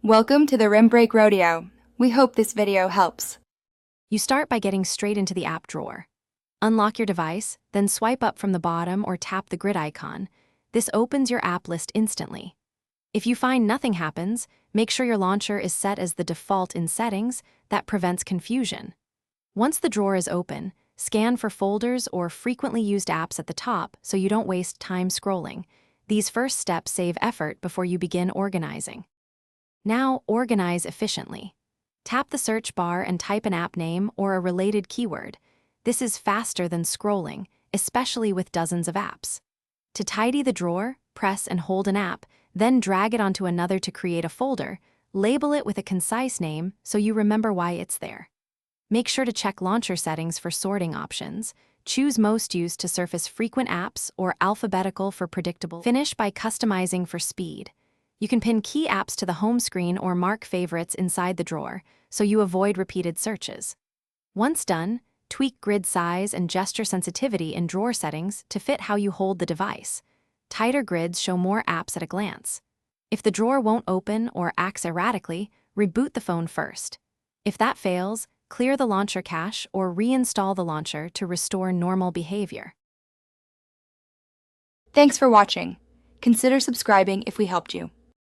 Welcome to the Rim Break Rodeo. We hope this video helps. You start by getting straight into the app drawer. Unlock your device, then swipe up from the bottom or tap the grid icon. This opens your app list instantly. If you find nothing happens, make sure your launcher is set as the default in settings. That prevents confusion. Once the drawer is open, scan for folders or frequently used apps at the top so you don't waste time scrolling. These first steps save effort before you begin organizing. Now, organize efficiently. Tap the search bar and type an app name or a related keyword. This is faster than scrolling, especially with dozens of apps. To tidy the drawer, press and hold an app, then drag it onto another to create a folder. Label it with a concise name so you remember why it's there. Make sure to check launcher settings for sorting options. Choose most used to surface frequent apps or alphabetical for predictable. Finish by customizing for speed. You can pin key apps to the home screen or mark favorites inside the drawer so you avoid repeated searches. Once done, tweak grid size and gesture sensitivity in drawer settings to fit how you hold the device. Tighter grids show more apps at a glance. If the drawer won't open or acts erratically, reboot the phone first. If that fails, clear the launcher cache or reinstall the launcher to restore normal behavior. Thanks for watching. Consider subscribing if we helped you.